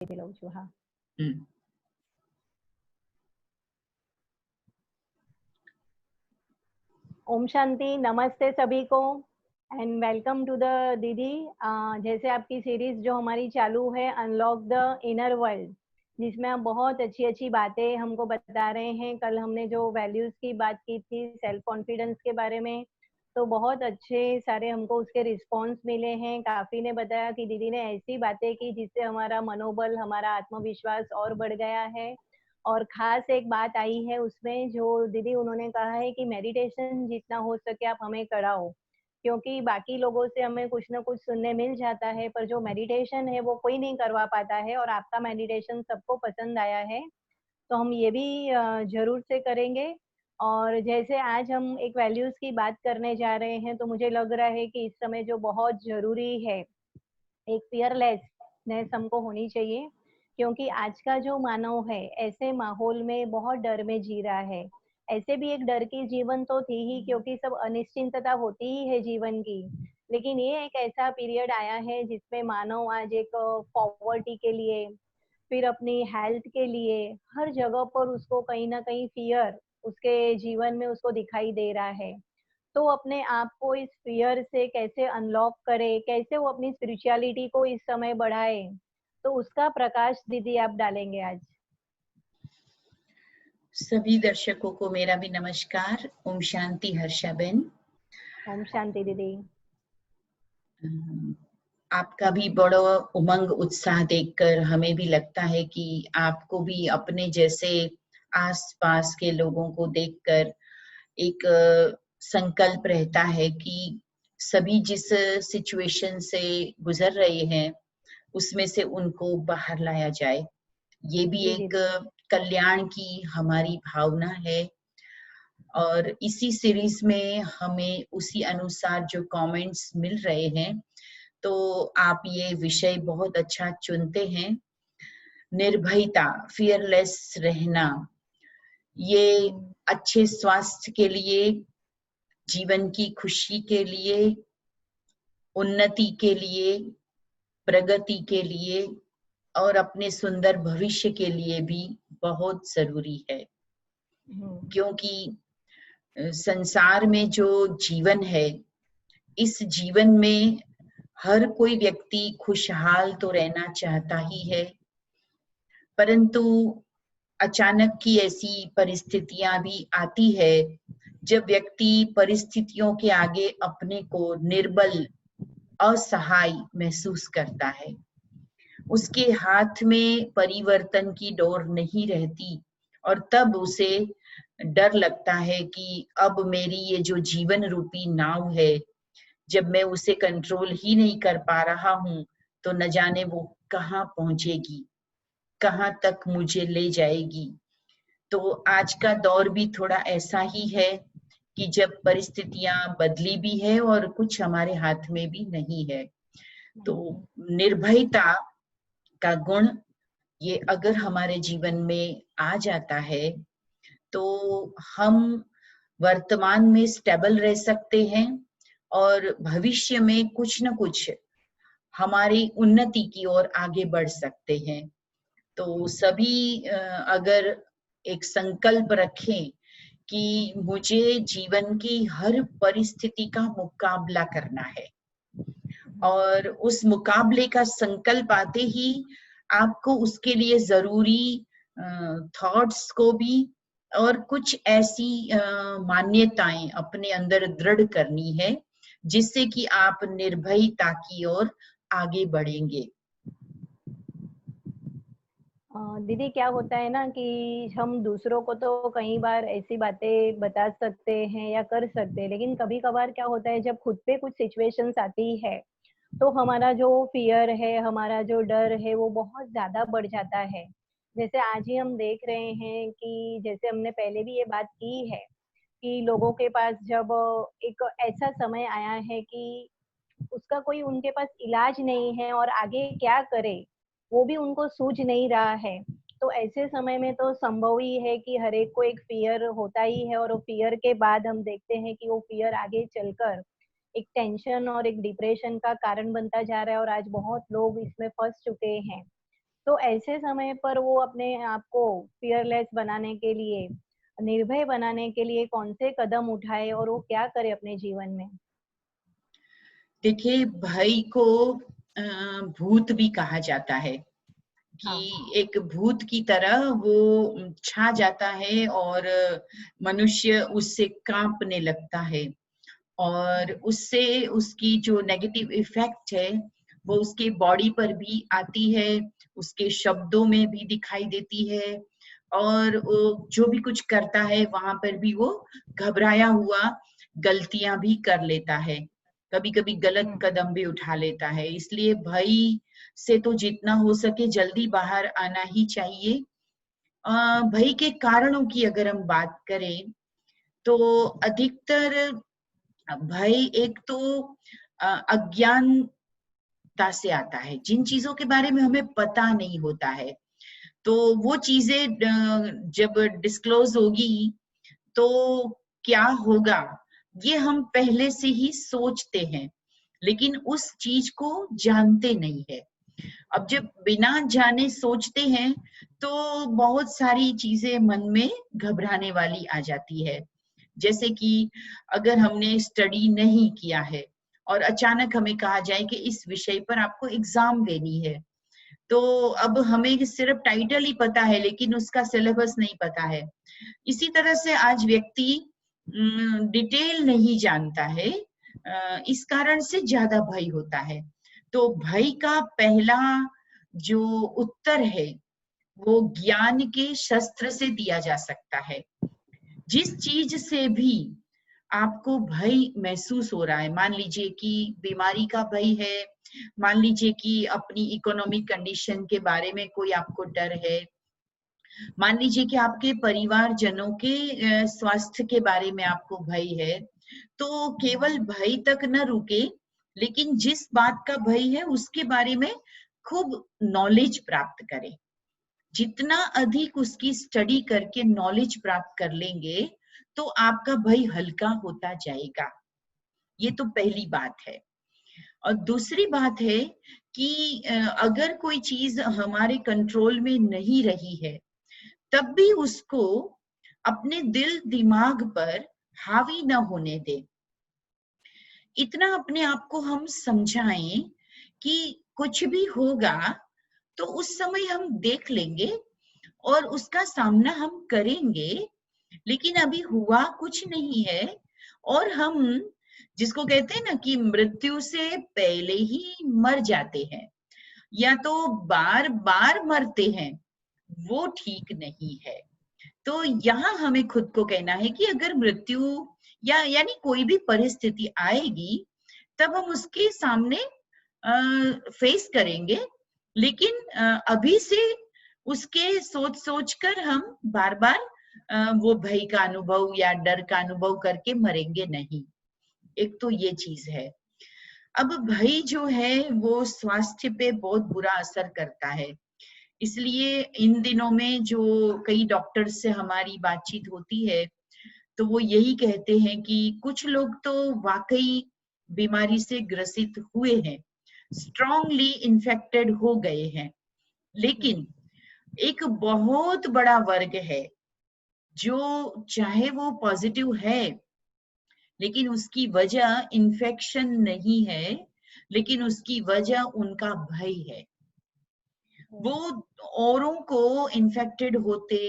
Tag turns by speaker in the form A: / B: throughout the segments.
A: આપી લઉં છું. હા. ओम शांति, नमस्ते सभी को एंड वेलकम टू द दीदी। जैसे आपकी सीरीज जो हमारी चालू है अनलॉक द इनर वर्ल्ड, जिसमें आप बहुत अच्छी अच्छी बातें हमको बता रहे हैं। कल हमने जो वैल्यूज की बात की थी, सेल्फ कॉन्फिडेंस के बारे में, तो बहुत अच्छे सारे हमको उसके रिस्पॉन्स मिले हैं। काफी ने बताया कि दीदी ने ऐसी बातें की जिससे हमारा मनोबल, हमारा आत्मविश्वास और बढ़ गया है। और खास एक बात आई है उसमें, जो दीदी उन्होंने कहा है कि मेडिटेशन जितना हो सके आप हमें कराओ, क्योंकि बाकी लोगों से हमें कुछ ना कुछ सुनने मिल जाता है, पर जो मेडिटेशन है वो कोई नहीं करवा पाता है। और आपका मेडिटेशन सबको पसंद आया है, तो हम ये भी जरूर से करेंगे। और जैसे आज हम एक वैल्यूज की बात करने जा रहे हैं, तो मुझे लग रहा है कि इस समय जो बहुत जरूरी है, एक फियरलेसनेस हमको होनी चाहिए। क्योंकि आज का जो मानव है ऐसे माहौल में बहुत डर में जी रहा है। ऐसे भी एक डर की जीवन तो थी ही, क्योंकि सब अनिश्चितता होती ही है जीवन की। लेकिन ये एक ऐसा पीरियड आया है जिसमें मानव आज एक पॉवर्टी के लिए, फिर अपनी हेल्थ के लिए, हर जगह पर उसको कहीं ना कहीं फियर उसके जीवन में उसको दिखाई दे रहा है। तो अपने आप को इस फियर से कैसे अनलॉक करे, कैसे वो अपनी स्पिरिचुअलिटी को इस समय बढ़ाए, तो उसका प्रकाश दीदी आप डालेंगे आज।
B: सभी दर्शकों को मेरा भी नमस्कार। ओम शांति हर्षाबेन।
A: ओम शांति दीदी।
B: आपका भी बड़ा उमंग उत्साह देखकर हमें भी लगता है कि आपको भी अपने जैसे आसपास के लोगों को देखकर एक संकल्प रहता है कि सभी जिस सिचुएशन से गुजर रहे हैं उसमें से उनको बाहर लाया जाए। ये भी एक कल्याण की हमारी भावना है। और इसी सीरीज में हमें उसी अनुसार जो कमेंट्स मिल रहे हैं, तो आप ये विषय बहुत अच्छा चुनते हैं। निर्भयता, फियरलेस रहना, ये अच्छे स्वास्थ्य के लिए, जीवन की खुशी के लिए, उन्नति के लिए, प्रगति के लिए और अपने सुंदर भविष्य के लिए भी बहुत जरूरी है। क्योंकि संसार में जो जीवन है, इस जीवन में हर कोई व्यक्ति खुशहाल तो रहना चाहता ही है, परंतु अचानक की ऐसी परिस्थितियां भी आती है जब व्यक्ति परिस्थितियों के आगे अपने को निर्बल, असहाय महसूस करता है। उसके हाथ में परिवर्तन की डोर नहीं रहती और तब उसे डर लगता है कि अब मेरी ये जो जीवन रूपी नाव है, जब मैं उसे कंट्रोल ही नहीं कर पा रहा हूं, तो न जाने वो कहाँ पहुंचेगी, कहाँ तक मुझे ले जाएगी। तो आज का दौर भी थोड़ा ऐसा ही है कि जब परिस्थितियां बदली भी है और कुछ हमारे हाथ में भी नहीं है। तो निर्भयता का गुण ये अगर हमारे जीवन में आ जाता है, तो हम वर्तमान में स्टेबल रह सकते हैं और भविष्य में कुछ न कुछ हमारी उन्नति की ओर आगे बढ़ सकते हैं। तो सभी अगर एक संकल्प रखें कि मुझे जीवन की हर परिस्थिति का मुकाबला करना है, और उस मुकाबले का संकल्प आते ही आपको उसके लिए जरूरी थॉट्स को भी और कुछ ऐसी मान्यताएं अपने अंदर दृढ़ करनी है जिससे कि आप निर्भयता की ओर आगे बढ़ेंगे।
A: दीदी क्या होता है ना कि हम दूसरों को तो कई बार ऐसी बातें बता सकते हैं या कर सकते हैं, लेकिन कभी कभार क्या होता है जब खुद पे कुछ सिचुएशंस आती है, तो हमारा जो फियर है, हमारा जो डर है, वो बहुत ज्यादा बढ़ जाता है। जैसे आज ही हम देख रहे हैं कि जैसे हमने पहले भी ये बात की है कि लोगों के पास जब एक ऐसा समय आया है कि उसका कोई उनके पास इलाज नहीं है और आगे क्या करे वो भी उनको सूझ नहीं रहा है, तो ऐसे समय में तो संभव ही है कि हर एक को एक फियर होता ही है। और वो फियर के बाद हम देखते हैं कि वो फियर आगे चलकर एक टेंशन और एक डिप्रेशन का कारण बनता जा रहा है, और आज बहुत लोग इसमें फंस चुके हैं। तो ऐसे समय पर वो अपने आप को फियरलेस बनाने के लिए, निर्भय बनाने के लिए कौन से कदम उठाए और वो क्या करे अपने जीवन में?
B: देखिए, भय को भूत भी कहा जाता है
A: हाँ।
B: कि एक भूत की तरह वो छा जाता है और मनुष्य उससे कांपने लगता है और उससे उसकी जो नेगेटिव इफेक्ट है वो उसके बॉडी पर भी आती है, उसके शब्दों में भी दिखाई देती है और वो जो भी कुछ करता है वहां पर भी वो घबराया हुआ गलतियां भी कर लेता है, कभी-कभी गलत
A: हम्म।
B: कदम भी उठा लेता है। इसलिए भय से तो जितना हो सके जल्दी बाहर आना ही चाहिए। भय के कारणों की अगर हम बात करें तो अधिकतर भय एक तो अज्ञानता से आता है, जिन चीजों के बारे में हमें पता नहीं होता है, तो वो चीजें जब डिस्क्लोज होगी तो क्या होगा ये हम पहले से ही सोचते हैं, लेकिन उस चीज को जानते नहीं है। अब जब बिना जाने सोचते हैं तो बहुत सारी चीजें मन में घबराने वाली आ जाती है। जैसे कि अगर हमने स्टडी नहीं किया है और अचानक हमें कहा जाए कि इस विषय पर आपको एग्जाम देनी है, तो अब हमें सिर्फ टाइटल ही पता है लेकिन उसका सिलेबस नहीं पता है। इसी तरह से आज व्यक्ति डिटेल नहीं जानता है, इस कारण से ज्यादा भय होता है। तो भय का पहला जो उत्तर है वो ज्ञान के शस्त्र से दिया जा सकता है। जिस चीज से भी आपको भय महसूस हो रहा है, मान लीजिए कि बीमारी का भय है, मान लीजिए कि अपनी इकोनॉमिक कंडीशन के बारे में कोई आपको डर है, मान लीजिए कि आपके परिवारजनों के स्वास्थ्य के बारे में आपको भय है, तो केवल भय तक न रुके, लेकिन जिस बात का भय है उसके बारे में खूब नॉलेज प्राप्त करें। जितना अधिक उसकी स्टडी करके नॉलेज प्राप्त कर लेंगे तो आपका भय हल्का होता जाएगा। ये तो पहली बात है। और दूसरी बात है कि अगर कोई चीज हमारे कंट्रोल में नहीं रही है तब भी उसको अपने दिल दिमाग पर हावी न होने दें। इतना अपने आप को हम समझाएं कि कुछ भी होगा तो उस समय हम देख लेंगे और उसका सामना हम करेंगे, लेकिन अभी हुआ कुछ नहीं है और हम जिसको कहते हैं ना कि मृत्यु से पहले ही मर जाते हैं या तो बार बार मरते हैं, वो ठीक नहीं है। तो यहाँ हमें खुद को कहना है कि अगर मृत्यु या यानी कोई भी परिस्थिति आएगी तब हम उसके सामने फेस करेंगे, लेकिन अभी से उसके सोच सोच कर हम बार बार वो भय का अनुभव या डर का अनुभव करके मरेंगे नहीं। एक तो ये चीज है। अब भय जो है वो स्वास्थ्य पे बहुत बुरा असर करता है, इसलिए इन दिनों में जो कई डॉक्टर्स से हमारी बातचीत होती है तो वो यही कहते हैं कि कुछ लोग तो वाकई बीमारी से ग्रसित हुए हैं, स्ट्रांगली इन्फेक्टेड हो गए हैं, लेकिन एक बहुत बड़ा वर्ग है जो चाहे वो पॉजिटिव है लेकिन उसकी वजह इन्फेक्शन नहीं है, लेकिन उसकी वजह उनका भय है। वो औरों को इन्फेक्टेड होते,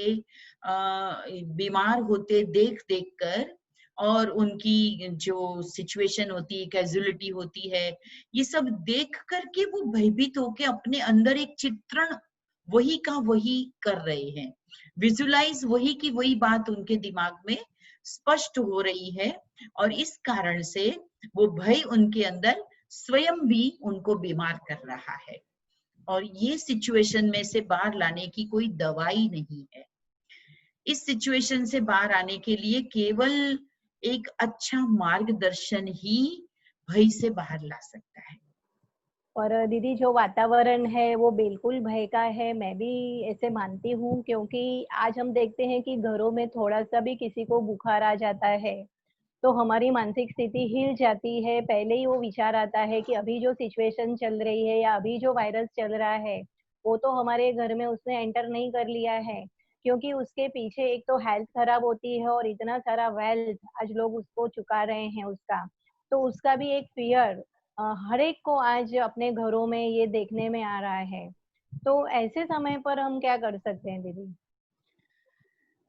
B: बीमार होते देख देख कर और उनकी जो सिचुएशन होती है, कैजुअलिटी होती है, ये सब देख करके वो भयभीत होके अपने अंदर एक चित्रण वही का वही कर रहे हैं, विजुलाइज वही की वही बात उनके दिमाग में स्पष्ट हो रही है और इस कारण से वो भय उनके अंदर स्वयं भी उनको बीमार कर रहा है। और ये सिचुएशन में से बाहर लाने की कोई दवाई नहीं है। इस सिचुएशन से बाहर आने के लिए केवल एक अच्छा मार्गदर्शन ही भय से बाहर ला सकता है।
A: और दीदी जो वातावरण है वो बिल्कुल भय का है, मैं भी ऐसे मानती हूँ, क्योंकि आज हम देखते हैं कि घरों में थोड़ा सा भी किसी को बुखार आ जाता है तो हमारी मानसिक स्थिति हिल जाती है। पहले ही वो विचार आता है कि अभी जो सिचुएशन चल रही है या अभी जो वायरस चल रहा है वो तो हमारे घर में उसने एंटर नहीं कर लिया है, क्योंकि उसके पीछे एक तो हेल्थ खराब होती है और इतना सारा वेल्थ आज लोग उसको चुका रहे हैं उसका। तो उसका भी एक फियर हर एक को आज अपने घरों में ये देखने में आ रहा है। तो ऐसे समय पर हम क्या कर सकते हैं दीदी?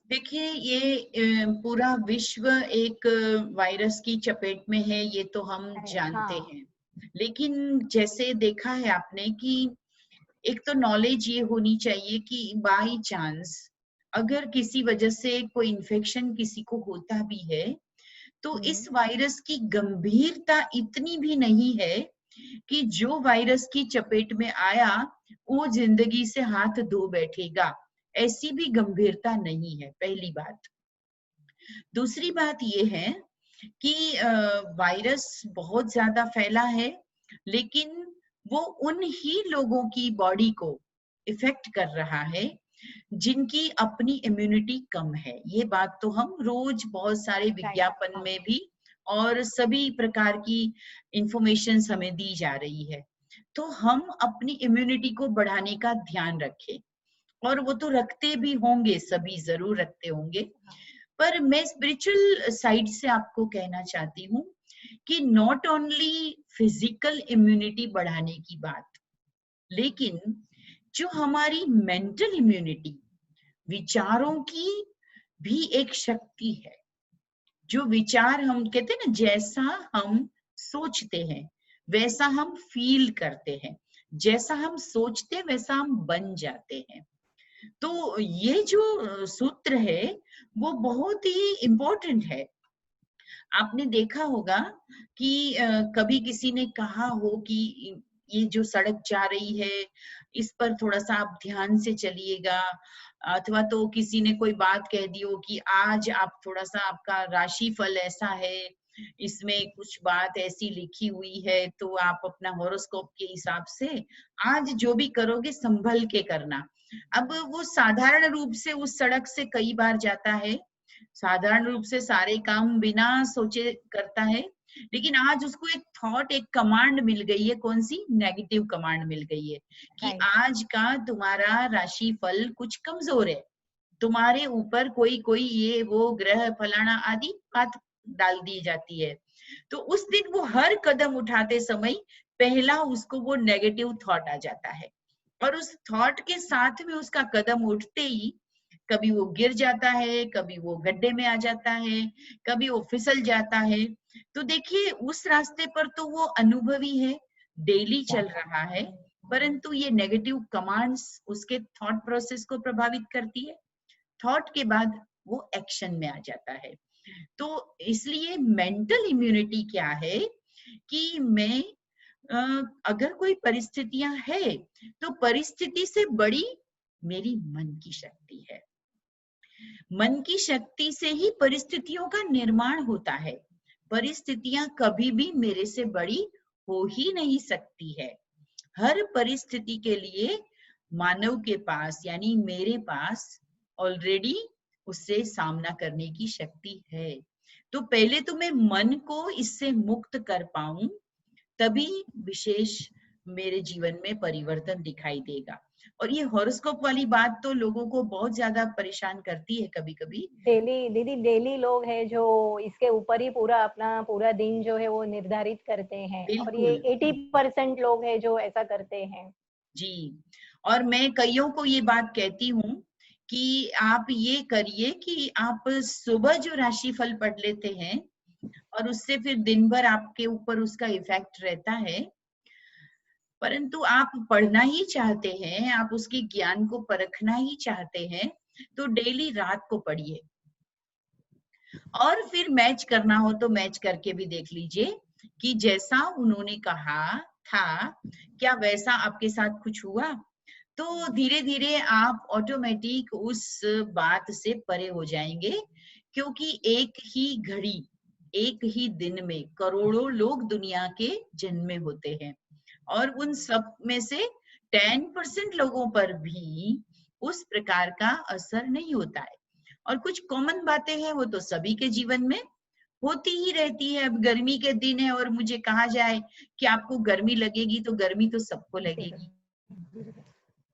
B: देखिए, ये पूरा विश्व एक वायरस की चपेट में है, ये तो हम जानते
A: हाँ।
B: हैं। लेकिन जैसे देखा है आपने कि एक तो नॉलेज ये होनी चाहिए कि बाई चांस अगर किसी वजह से कोई इन्फेक्शन किसी को होता भी है, तो इस वायरस की गंभीरता इतनी भी नहीं है कि जो वायरस की चपेट में आया वो जिंदगी से हाथ धो बैठेगा। ऐसी भी गंभीरता नहीं है, पहली बात। दूसरी बात ये है कि वायरस बहुत ज्यादा फैला है, लेकिन वो उन ही लोगों की बॉडी को इफेक्ट कर रहा है जिनकी अपनी इम्यूनिटी कम है। ये बात तो हम रोज बहुत सारे
A: राइट।
B: विज्ञापन में भी और सभी प्रकार की इंफॉर्मेशन हमें दी जा रही है। तो हम अपनी इम्यूनिटी को बढ़ाने का ध्यान रखें, और वो तो रखते भी होंगे, सभी जरूर रखते होंगे। पर मैं स्पिरिचुअल साइड से आपको कहना चाहती हूँ कि नॉट ओनली फिजिकल इम्यूनिटी बढ़ाने की बात, लेकिन जो हमारी मेंटल इम्यूनिटी, विचारों की भी एक शक्ति है। जो विचार, हम कहते हैं ना, जैसा हम सोचते हैं वैसा हम फील करते हैं, जैसा हम सोचते हैं वैसा हम बन जाते हैं। तो ये जो सूत्र है वो बहुत ही इम्पोर्टेंट है। आपने देखा होगा कि कभी किसी ने कहा हो कि ये जो सड़क जा रही है इस पर थोड़ा सा आप ध्यान से चलिएगा, अथवा तो किसी ने कोई बात कह दी हो कि आज आप थोड़ा सा, आपका राशि फल ऐसा है, इसमें कुछ बात ऐसी लिखी हुई है, तो आप अपना हॉरोस्कोप के हिसाब से आज जो भी करोगे संभल के करना। अब वो साधारण रूप से उस सड़क से कई बार जाता है, साधारण रूप से सारे काम बिना सोचे करता है, लेकिन आज उसको एक थॉट, एक कमांड मिल गई है। कौन सी? नेगेटिव कमांड मिल गई है कि
A: राइट।
B: आज का तुम्हारा राशि फल कुछ कमजोर है, तुम्हारे ऊपर कोई कोई ये वो ग्रह फलाना आदि बात डाल दी जाती है। तो उस दिन वो हर कदम उठाते समय पहला उसको वो नेगेटिव थॉट आ जाता है, और उस थॉट के साथ में उसका कदम उठते ही कभी वो गिर जाता है, कभी वो गड्ढे में आ जाता है, कभी वो फिसल जाता है। तो देखिए, उस रास्ते पर तो वो अनुभवी है, डेली चल रहा है, परंतु ये नेगेटिव कमांड्स उसके थॉट प्रोसेस को प्रभावित करती है। थॉट के बाद वो एक्शन में आ जाता है। तो इसलिए मेंटल इम्यूनिटी क्या है कि मैं अगर कोई परिस्थितियां है तो परिस्थिति से बड़ी मेरी मन की शक्ति है। मन की शक्ति से ही परिस्थितियों का निर्माण होता है। परिस्थितियां कभी भी मेरे से बड़ी हो ही नहीं सकती है। हर परिस्थिति के लिए मानव के पास, यानी मेरे पास ऑलरेडी उससे सामना करने की शक्ति है। तो पहले तो मैं मन को इससे मुक्त कर पाऊं, तभी विशेष मेरे जीवन में परिवर्तन दिखाई देगा। और ये हॉरोस्कोप वाली बात तो लोगों को बहुत ज्यादा परेशान करती है कभी कभी।
A: डेली दीदी, डेली लोग हैं जो इसके ऊपर ही पूरा अपना पूरा दिन जो है वो निर्धारित करते हैं, और ये
B: बिल्कुल
A: 80% लोग हैं जो ऐसा करते हैं।
B: जी। और मैं कईयों को ये बात कहती हूँ कि आप ये करिए कि आप सुबह जो राशिफल पढ़ लेते हैं और उससे फिर दिन भर आपके ऊपर उसका इफेक्ट रहता है, परंतु आप पढ़ना ही चाहते हैं, आप उसके ज्ञान को परखना ही चाहते हैं, तो डेली रात को पढ़िए। और फिर मैच करना हो तो मैच करके भी देख लीजिए कि जैसा उन्होंने कहा था क्या वैसा आपके साथ कुछ हुआ। तो धीरे धीरे आप ऑटोमेटिक उस बात से परे हो जाएंगे, क्योंकि एक ही घड़ी, एक ही दिन में करोड़ों लोग दुनिया के जन्मे होते हैं, और उन सब में से 10% लोगों पर भी उस प्रकार का असर नहीं होता है। और कुछ कॉमन बातें हैं वो तो सभी के जीवन में होती ही रहती है। अब गर्मी के दिन है और मुझे कहा जाए कि आपको गर्मी लगेगी, तो गर्मी तो सबको लगेगी।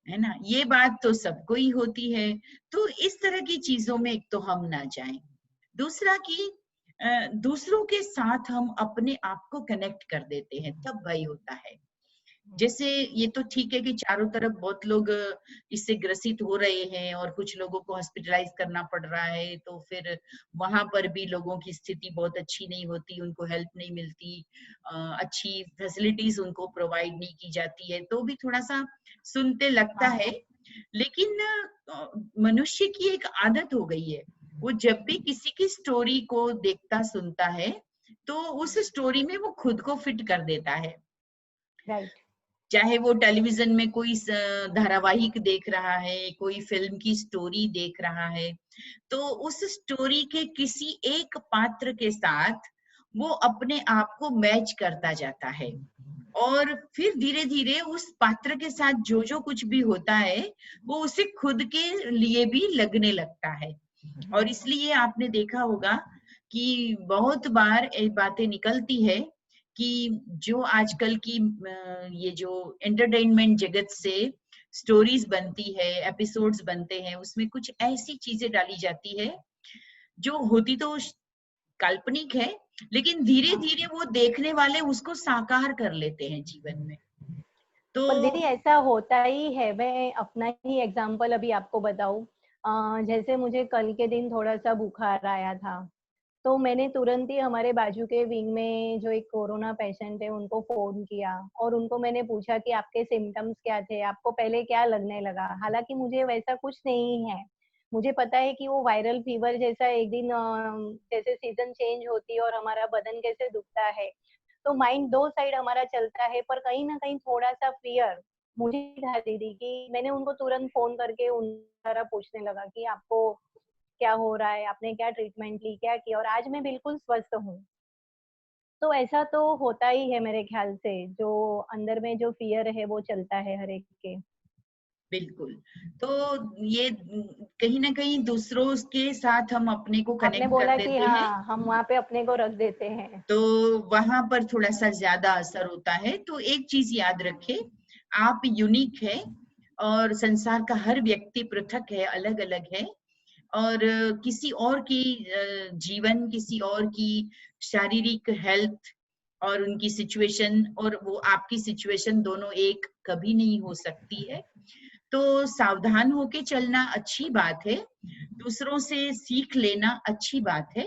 B: है ना, ये बात तो सबको ही होती है। तो इस तरह की चीजों में एक तो हम ना जाएं। दूसरा कि दूसरों के साथ हम अपने आप को कनेक्ट कर देते हैं, तब वही होता है। जैसे ये तो ठीक है कि चारों तरफ बहुत लोग इससे ग्रसित हो रहे हैं और कुछ लोगों को हॉस्पिटलाइज करना पड़ रहा है, तो फिर वहां पर भी लोगों की स्थिति बहुत अच्छी नहीं होती, उनको हेल्प नहीं मिलती, अच्छी फैसिलिटीज उनको प्रोवाइड नहीं की जाती है, तो भी थोड़ा सा सुनते लगता है। लेकिन मनुष्य की एक आदत हो गई है, वो जब भी किसी की स्टोरी को देखता सुनता है तो उस स्टोरी में वो खुद को फिट कर देता है।
A: राइट।
B: चाहे वो टेलीविजन में कोई धारावाहिक देख रहा है, कोई फिल्म की स्टोरी देख रहा है, तो उस स्टोरी के किसी एक पात्र के साथ वो अपने आप को मैच करता जाता है और फिर धीरे धीरे उस पात्र के साथ जो जो कुछ भी होता है वो उसे खुद के लिए भी लगने लगता है। और इसलिए आपने देखा होगा कि बहुत बार ये बातें निकलती है कि जो आजकल की ये जो एंटरटेनमेंट जगत से स्टोरीज बनती है, एपिसोड्स बनते हैं, उसमें कुछ ऐसी चीजें डाली जाती है जो होती तो काल्पनिक है, लेकिन धीरे धीरे वो देखने वाले उसको साकार कर लेते हैं जीवन में। तो
A: पर दीदी ऐसा होता ही है। मैं अपना ही एग्जांपल अभी आपको बताऊं। जैसे मुझे कल के दिन थोड़ा सा बुखार आया था, तो मैंने तुरंत ही हमारे बाजू के विंग में जो एक कोरोना पेशेंट है उनको फोन किया और उनको मैंने पूछा कि आपके सिम्टम्स क्या थे, आपको पहले क्या लगने लगा। हालांकि मुझे वैसा कुछ नहीं है, मुझे पता है कि वो वायरल फीवर जैसा एक दिन जैसे सीजन चेंज होती है और हमारा बदन कैसे दुखता है, तो माइंड दो साइड हमारा चलता है। पर कहीं ना कहीं थोड़ा सा फियर मुझे था दीदी, कि मैंने उनको तुरंत फोन करके उन तरह पूछने लगा कि आपको क्या हो रहा है, आपने क्या ट्रीटमेंट ली, क्या किया, और आज मैं बिल्कुल स्वस्थ हूँ। तो ऐसा तो होता ही है मेरे ख्याल से, जो अंदर में जो फियर है वो चलता है हर एक के।
B: बिल्कुल। तो ये कहीं ना कहीं दूसरों के साथ हम अपने को
A: आपने
B: कनेक्ट कर
A: बोला कि
B: देते हैं,
A: हाँ, हम वहाँ पे अपने को रख देते हैं।
B: तो वहां पर थोड़ा सा ज्यादा असर होता है। तो एक चीज याद रखें, आप यूनिक है और संसार का हर व्यक्ति पृथक है, अलग अलग है, और किसी और की जीवन, किसी और की शारीरिक हेल्थ और उनकी सिचुएशन और वो आपकी सिचुएशन दोनों एक कभी नहीं हो सकती है। तो सावधान होके चलना अच्छी बात है, दूसरों से सीख लेना अच्छी बात है,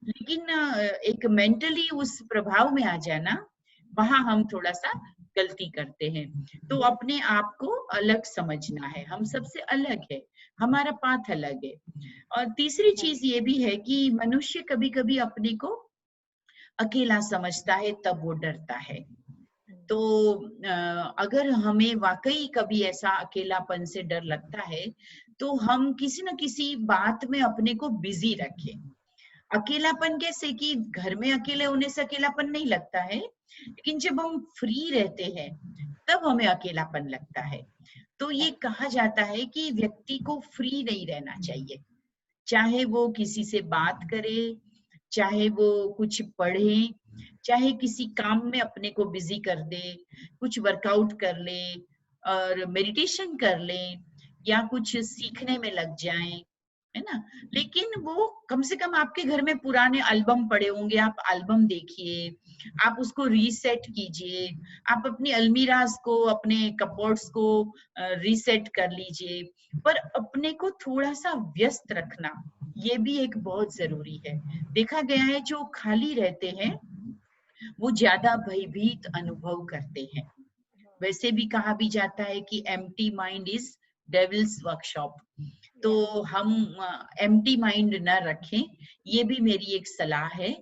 B: लेकिन एक मेंटली उस प्रभाव में आ जाना, वहां हम थोड़ा सा गलती करते हैं। तो अपने आप को अलग समझना है, हम सबसे अलग है, हमारा पाथ अलग है। और तीसरी चीज ये भी है कि मनुष्य कभी कभी अपने को अकेला समझता है, तब वो डरता है। तो अगर हमें वाकई कभी ऐसा अकेलापन से डर लगता है, तो हम किसी न किसी बात में अपने को बिजी रखें। अकेलापन कैसे, कि घर में अकेले होने से अकेलापन नहीं लगता है, लेकिन जब हम फ्री रहते हैं तब हमें अकेलापन लगता है। तो ये कहा जाता है कि व्यक्ति को फ्री नहीं रहना चाहिए, चाहे वो किसी से बात करे, चाहे वो कुछ पढ़े, चाहे किसी काम में अपने को बिजी कर दे, कुछ वर्कआउट कर ले और मेडिटेशन कर ले या कुछ सीखने में लग जाए, है ना। लेकिन वो कम से कम आपके घर में पुराने एल्बम पड़े होंगे, आप एल्बम देखिए, आप उसको रीसेट कीजिए, आप अपनी अलमीराज को, अपने कपबोर्ड्स को रीसेट कर लीजिए। पर अपने को थोड़ा सा व्यस्त रखना, ये भी एक बहुत जरूरी है। देखा गया है जो खाली रहते हैं वो ज्यादा भयभीत अनुभव करते हैं। वैसे भी कहा भी जाता है कि empty mind is devils workshop. तो हम एम्प्टी माइंड न रखें, ये भी मेरी एक सलाह है।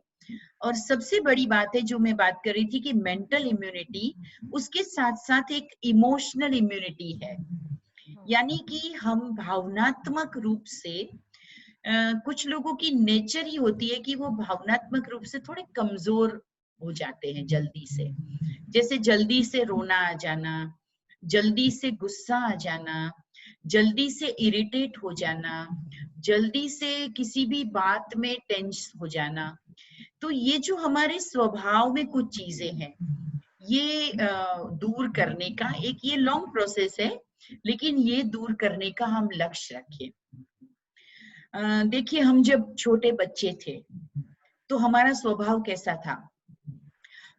B: और सबसे बड़ी बात है जो मैं बात कर रही थी कि मेंटल इम्यूनिटी, उसके साथ साथ एक इमोशनल इम्यूनिटी है। यानी कि हम भावनात्मक रूप से कुछ लोगों की नेचर ही होती है कि वो भावनात्मक रूप से थोड़े कमजोर हो जाते हैं जल्दी से। जैसे जल्दी से रोना आ जाना, जल्दी से गुस्सा आ जाना, जल्दी से इरिटेट हो जाना, जल्दी से किसी भी बात में टेंस हो जाना। तो ये जो हमारे स्वभाव में कुछ चीजें हैं, ये दूर करने का एक ये लॉन्ग प्रोसेस है। लेकिन ये दूर करने का हम लक्ष्य रखें। देखिए, हम जब छोटे बच्चे थे तो हमारा स्वभाव कैसा था?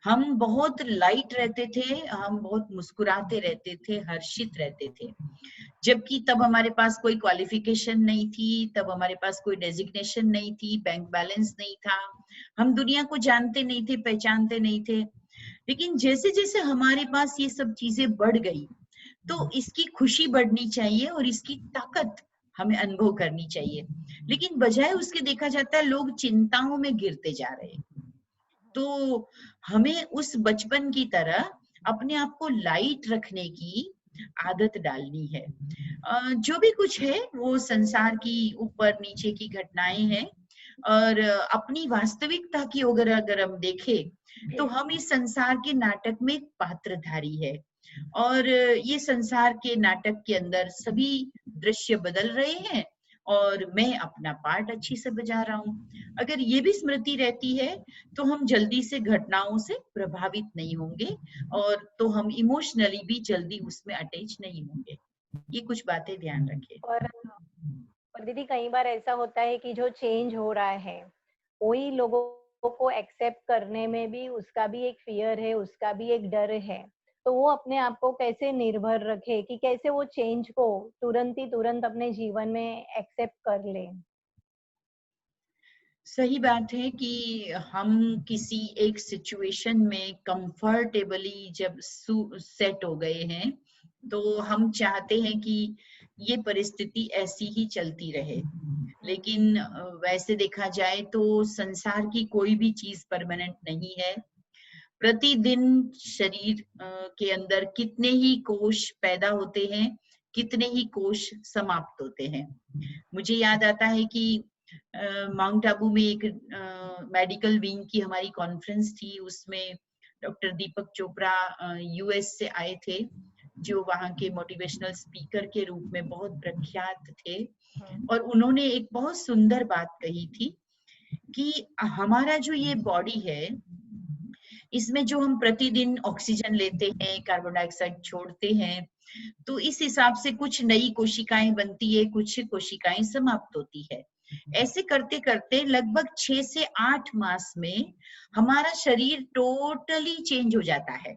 B: हम बहुत लाइट रहते थे, हम बहुत मुस्कुराते रहते थे, हर्षित रहते थे। जबकि तब हमारे पास कोई क्वालिफिकेशन नहीं थी, तब हमारे पास कोई डेजिग्नेशन नहीं थी, बैंक बैलेंस नहीं था, हम दुनिया को जानते नहीं थे, पहचानते नहीं थे। लेकिन जैसे जैसे हमारे पास ये सब चीजें बढ़ गई, तो इसकी खुशी बढ़नी चाहिए और इसकी ताकत हमें अनुभव करनी चाहिए। लेकिन बजाय उसके देखा जाता है लोग चिंताओं में गिरते जा रहे हैं। तो हमें उस बचपन की तरह अपने आप को लाइट रखने की आदत डालनी है। जो भी कुछ है वो संसार की ऊपर नीचे की घटनाएं हैं, और अपनी वास्तविकता की अगर हम देखें तो हम इस संसार के नाटक में एक पात्रधारी है, और ये संसार के नाटक के अंदर सभी दृश्य बदल रहे हैं और मैं अपना पार्ट अच्छी से बजा रहा हूँ। अगर ये भी स्मृति रहती है तो हम जल्दी से घटनाओं से प्रभावित नहीं होंगे, और तो हम इमोशनली भी जल्दी उसमें अटैच नहीं होंगे। ये कुछ बातें ध्यान रखें।
A: और दीदी कई बार ऐसा होता है कि जो चेंज हो रहा है वही लोगों को एक्सेप्ट करने में भी उसका भी एक फियर है, उसका भी एक डर है। तो वो अपने आप को कैसे निर्भर रखे कि कैसे वो चेंज को तुरंत अपने जीवन में एक्सेप्ट कर ले।
B: सही बात है कि हम किसी एक सिचुएशन में कंफर्टेबली जब सेट हो गए हैं तो हम चाहते हैं कि ये परिस्थिति ऐसी ही चलती रहे। लेकिन वैसे देखा जाए तो संसार की कोई भी चीज परमानेंट नहीं है। प्रतिदिन शरीर के अंदर कितने ही कोष पैदा होते हैं, कितने ही कोष समाप्त होते हैं। मुझे याद आता है कि माउंट आबू में एक मेडिकल विंग की हमारी कॉन्फ्रेंस थी, उसमें डॉक्टर दीपक चोपड़ा यूएस से आए थे, जो वहाँ के मोटिवेशनल स्पीकर के रूप में बहुत प्रख्यात थे। और उन्होंने एक बहुत सुंदर बात कही थी कि हमारा जो ये बॉडी है, इसमें जो हम प्रतिदिन ऑक्सीजन लेते हैं, कार्बन डाइऑक्साइड छोड़ते हैं, तो इस हिसाब से कुछ नई कोशिकाएं बनती है, कुछ कोशिकाएं समाप्त होती है। ऐसे करते करते लगभग 6 से 8 मास में हमारा शरीर टोटली चेंज हो जाता है।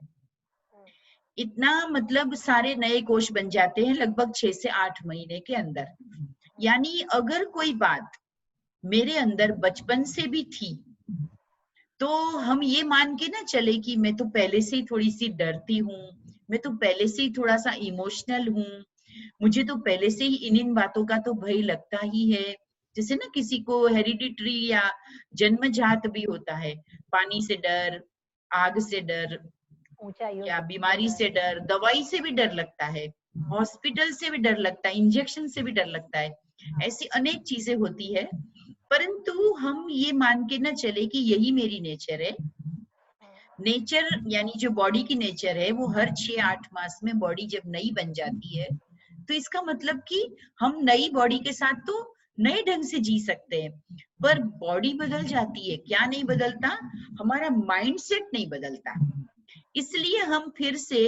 B: इतना मतलब सारे नए कोष बन जाते हैं लगभग 6 से 8 महीने के अंदर। यानी अगर कोई बात मेरे अंदर बचपन से भी थी तो हम ये मान के ना चले कि मैं तो पहले से ही थोड़ी सी डरती हूँ, मैं तो पहले से ही थोड़ा सा इमोशनल हूँ, मुझे तो पहले से ही इन बातों का तो भय लगता ही है। जैसे ना किसी को हेरिडिटरी या जन्मजात भी होता है, पानी से डर, आग से डर,
A: ऊंचाइयों
B: या
A: से
B: बीमारी से
A: डर।
B: डर, दवाई से भी डर लगता है, हॉस्पिटल से भी डर लगता है, इंजेक्शन से भी डर लगता है। ऐसी अनेक चीजें होती है, परंतु हम ये मान के ना चले कि यही मेरी नेचर है। नेचर यानी जो बॉडी की नेचर है वो हर 6-8 मास में बॉडी जब नई बन जाती है तो इसका मतलब कि हम नई बॉडी के साथ तो नए ढंग से जी सकते हैं, पर बॉडी बदल जाती है। क्या नहीं बदलता? हमारा माइंडसेट नहीं बदलता। इसलिए हम फिर से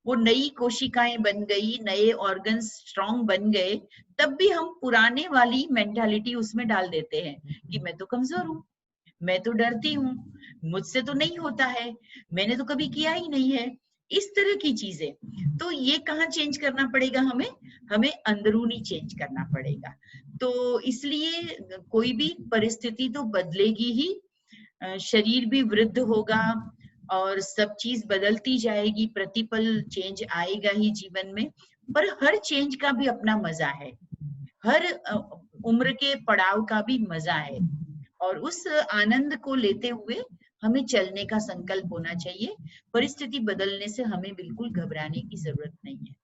B: वो नई कोशिकाएं बन गई, नए ऑर्गन्स स्ट्रांग बन गए, तब भी हम पुराने वाली मेंटालिटी उसमें डाल देते हैं कि मैं तो कमजोर हूँ, मैं तो डरती हूँ, मुझसे तो नहीं होता है, मैंने तो कभी किया ही नहीं है, इस तरह की चीजें। तो ये कहाँ चेंज करना पड़ेगा? हमें हमें अंदरूनी चेंज करना पड़ेगा। तो इसलिए कोई भी परिस्थिति तो बदलेगी ही, शरीर भी वृद्ध होगा और सब चीज बदलती जाएगी, प्रतिपल चेंज आएगा ही जीवन में। पर हर चेंज का भी अपना मजा है, हर उम्र के पड़ाव का भी मजा है, और उस आनंद को लेते हुए हमें चलने का संकल्प होना चाहिए। परिस्थिति बदलने से हमें बिल्कुल घबराने की जरूरत नहीं है।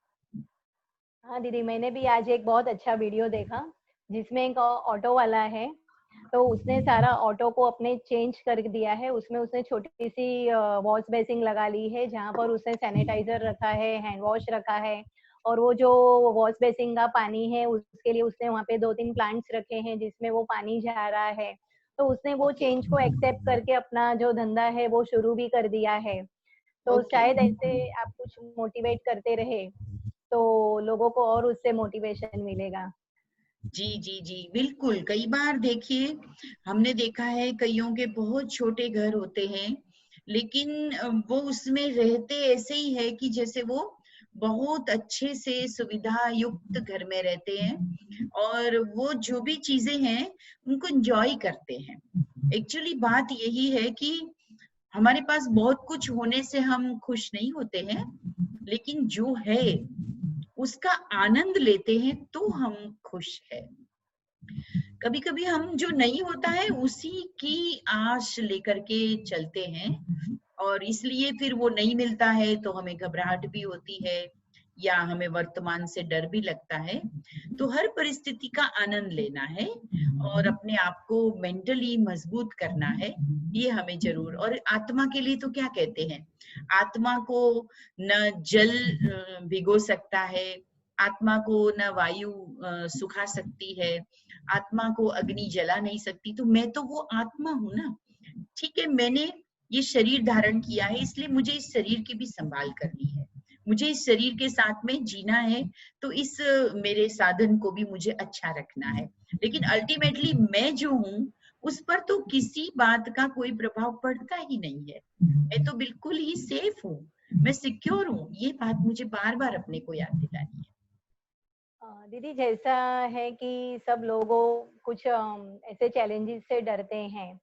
A: हाँ दीदी, मैंने भी आज एक बहुत अच्छा वीडियो देखा जिसमें एक ऑटो वाला है, तो उसने सारा ऑटो को अपने चेंज कर दिया है। उसमें उसने छोटी सी वॉश बेसिन लगा ली है जहाँ पर उसने सैनिटाइजर रखा है, हैंड वॉश रखा है, और वो जो वॉश बेसिन का पानी है उसके लिए उसने वहाँ पे 2-3 प्लांट्स रखे हैं जिसमें वो पानी जा रहा है। तो उसने वो
B: ओके,
A: चेंज को एक्सेप्ट करके अपना जो धंधा है वो शुरू भी कर दिया है। तो
B: ओके।
A: शायद ऐसे आप कुछ मोटिवेट करते रहे तो लोगों को और उससे मोटिवेशन मिलेगा।
B: जी जी जी, बिल्कुल। कई बार देखिए, हमने देखा है कईयों के बहुत छोटे घर होते हैं, लेकिन वो उसमें रहते ऐसे ही है कि जैसे वो बहुत अच्छे से सुविधा युक्त घर में रहते हैं, और वो जो भी चीजें हैं उनको एंजॉय करते हैं। एक्चुअली बात यही है कि हमारे पास बहुत कुछ होने से हम खुश नहीं होते हैं, लेकिन जो है उसका आनंद लेते हैं तो हम खुश है। कभी कभी हम जो नहीं होता है उसी की आश लेकर के चलते हैं, और इसलिए फिर वो नहीं मिलता है तो हमें घबराहट भी होती है, या हमें वर्तमान से डर भी लगता है। तो हर परिस्थिति का आनंद लेना है और अपने आप को मेंटली मजबूत करना है, ये हमें जरूर। और आत्मा के लिए तो क्या कहते हैं, आत्मा को न जल भिगो सकता है, आत्मा को न वायु सुखा सकती है, आत्मा को अग्नि जला नहीं सकती। तो मैं तो वो आत्मा हूं ना। ठीक है, मैंने ये शरीर धारण किया है, इसलिए मुझे इस शरीर की भी संभाल करनी है, मुझे इस शरीर के साथ में जीना है, तो इस मेरे साधन को भी मुझे अच्छा रखना है। लेकिन अल्टीमेटली मैं जो हूँ उस पर तो किसी बात का कोई प्रभाव पड़ता ही नहीं है। मैं तो बिल्कुल ही सेफ हूँ, मैं सिक्योर हूँ। ये बात मुझे बार बार अपने को याद दिलानी है।
A: दीदी जैसा है कि सब लोगों कुछ ऐसे चैलेंजेस से डरते हैं,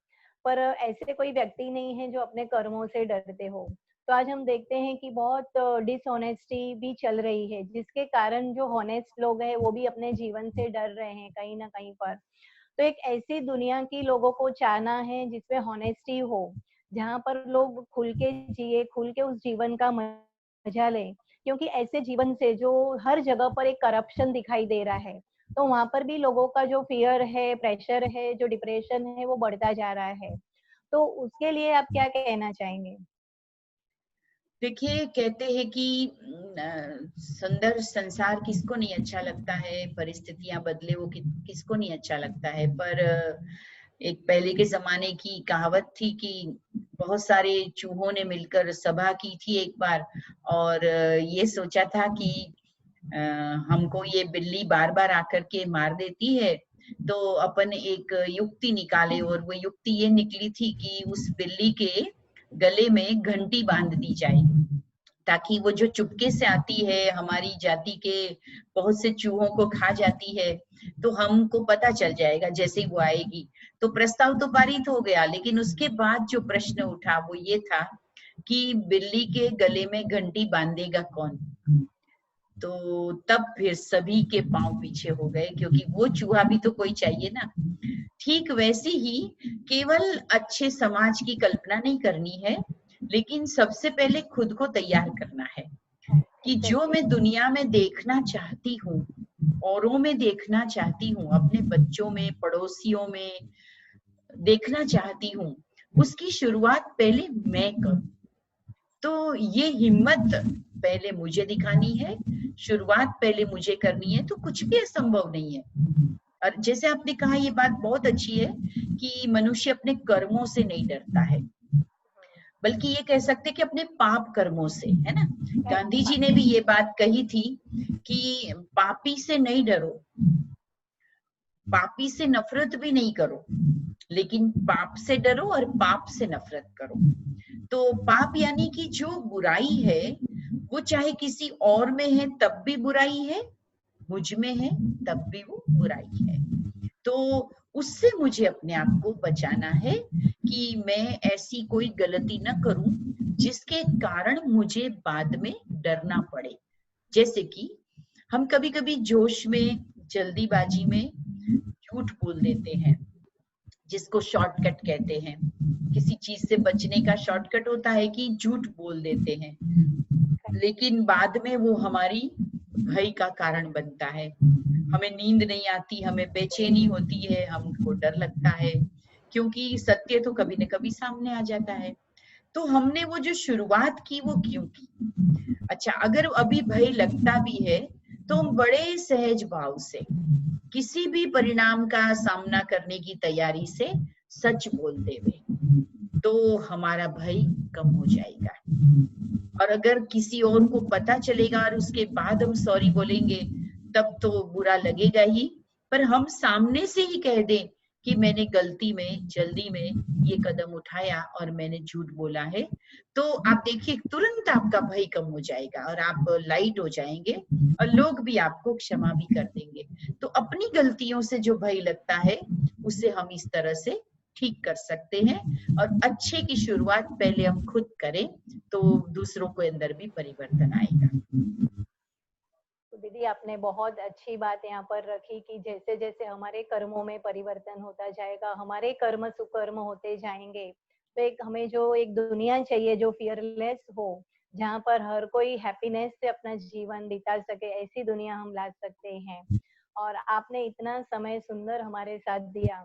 A: पर ऐसे कोई व्यक्ति नहीं है जो अपने कर्मों से डरते हो। तो आज हम देखते हैं कि बहुत डिसऑनेस्टी भी चल रही है, जिसके कारण जो हॉनेस्ट लोग हैं वो भी अपने जीवन से डर रहे हैं कहीं ना कहीं पर। तो एक ऐसी दुनिया की लोगों को चाहना है जिसमें हॉनेस्टी हो, जहाँ पर लोग खुल के जिए, खुल के उस जीवन का मजा लें। क्योंकि ऐसे जीवन से जो हर जगह पर एक करप्शन दिखाई दे रहा है, तो वहां पर भी लोगों का जो फियर है, प्रेशर है, जो डिप्रेशन है वो बढ़ता जा रहा है। तो उसके लिए आप क्या कहना चाहेंगे?
B: देखिए, कहते हैं कि सुंदर संसार किसको नहीं अच्छा लगता है, परिस्थितियां बदले वो किसको नहीं अच्छा लगता है। पर एक पहले के जमाने की कहावत थी कि बहुत सारे चूहों ने मिलकर सभा की थी एक बार, और ये सोचा था कि हमको ये बिल्ली बार बार आकर के मार देती है, तो अपन एक युक्ति निकाले। और वो युक्ति ये निकली थी कि उस बिल्ली के गले में घंटी बांध दी जाए, ताकि वो जो चुपके से आती है, हमारी जाति के बहुत से चूहों को खा जाती है, तो हमको पता चल जाएगा जैसे ही वो आएगी। तो प्रस्ताव तो पारित हो गया, लेकिन उसके बाद जो प्रश्न उठा वो ये था कि बिल्ली के गले में घंटी बांधेगा कौन। तो तब फिर सभी के पांव पीछे हो गए, क्योंकि वो चूहा भी तो कोई चाहिए ना। ठीक वैसे ही केवल अच्छे समाज की कल्पना नहीं करनी है, लेकिन सबसे पहले खुद को तैयार करना है कि जो
A: एग्जैक्टली।
B: मैं दुनिया में देखना चाहती हूँ, औरों में देखना चाहती हूँ, अपने बच्चों में, पड़ोसियों में देखना चाहती हूँ, उसकी शुरुआत पहले मैं करूं। तो ये हिम्मत पहले मुझे दिखानी है, शुरुआत पहले मुझे करनी है, तो कुछ भी असंभव नहीं है। और जैसे आपने कहा, ये बात बहुत अच्छी है कि मनुष्य अपने कर्मों से नहीं डरता है, बल्कि ये कह सकते कि अपने पाप कर्मों से, है ना। गांधी जी ने भी ये बात कही थी कि पापी से नहीं डरो, पापी से नफरत भी नहीं करो, लेकिन पाप से डरो और पाप से नफरत करो। तो पाप यानी कि जो बुराई है वो चाहे किसी और में है तब भी बुराई है, मुझ में है तब भी वो बुराई है। तो उससे मुझे अपने आप को बचाना है कि मैं ऐसी कोई गलती न करूं जिसके कारण मुझे बाद में डरना पड़े। जैसे कि हम कभी कभी जोश में, जल्दीबाजी में झूठ बोल देते हैं, जिसको शॉर्टकट कहते हैं। किसी चीज से बचने का शॉर्टकट होता है कि झूठ बोल देते हैं, लेकिन बाद में वो हमारी भय का कारण बनता है। हमें नींद नहीं आती, हमें बेचैनी होती है, हमको डर लगता है, क्योंकि सत्य तो कभी न कभी सामने आ जाता है। तो हमने वो जो शुरुआत की वो क्यों की? अच्छा, अगर अभी भय लगता भी है तो हम बड़े सहज भाव से किसी भी परिणाम का सामना करने की तैयारी से सच बोलते हुए, तो हमारा भय कम हो जाएगा। और अगर किसी और को पता चलेगा और उसके बाद हम सॉरी बोलेंगे तब तो बुरा लगेगा ही। पर हम सामने से ही कह दें कि मैंने गलती में, जल्दी में ये कदम उठाया और मैंने झूठ बोला है, तो आप देखिए तुरंत आपका भय कम हो जाएगा और आप लाइट हो जाएंगे और लोग भी आपको क्षमा भी कर देंगे। तो अपनी गलतियों से जो भय लगता है उसे हम इस तरह से ठीक कर सकते हैं, और अच्छे की शुरुआत पहले हम खुद करें तो दूसरों के अंदर भी परिवर्तन आएगा।
A: तो दीदी आपने बहुत अच्छी बात यहाँ पर रखी कि जैसे जैसे हमारे कर्मों में परिवर्तन होता जाएगा, हमारे कर्म सुकर्म होते जाएंगे, तो एक हमें जो एक दुनिया चाहिए जो फियरलेस हो, जहाँ पर हर कोई हैप्पीनेस से अपना जीवन बिता सके, ऐसी दुनिया हम ला सकते हैं। और आपने इतना समय सुंदर हमारे साथ दिया।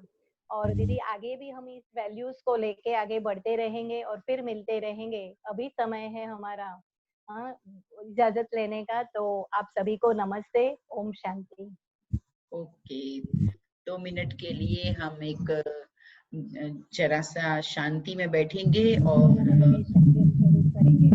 A: और दीदी आगे भी हम इस वैल्यूज को लेके आगे बढ़ते रहेंगे और फिर मिलते रहेंगे। अभी समय है हमारा हाँ इजाजत लेने का। तो आप सभी को नमस्ते, ओम शांति।
B: ओके, 2 मिनट के लिए हम एक जरा सा शांति में बैठेंगे और
A: मेडिटेशन भी हम जरूर करेंगे।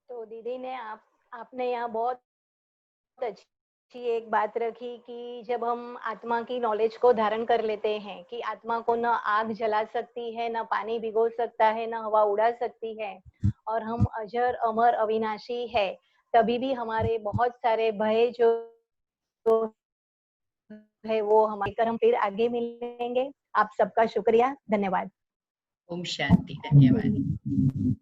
A: तो दीदी ने आपने यहाँ बहुत अच्छी एक बात रखी कि जब हम आत्मा की नॉलेज को धारण कर लेते हैं कि आत्मा को न आग जला सकती है, न पानी भिगो सकता है, न हवा उड़ा सकती है, और हम अजर अमर अविनाशी है, तभी भी हमारे बहुत सारे भय जो है वो हमारे कर हम फिर आगे मिलेंगे। आप सबका शुक्रिया, धन्यवाद।
B: ओम शांति, धन्यवाद।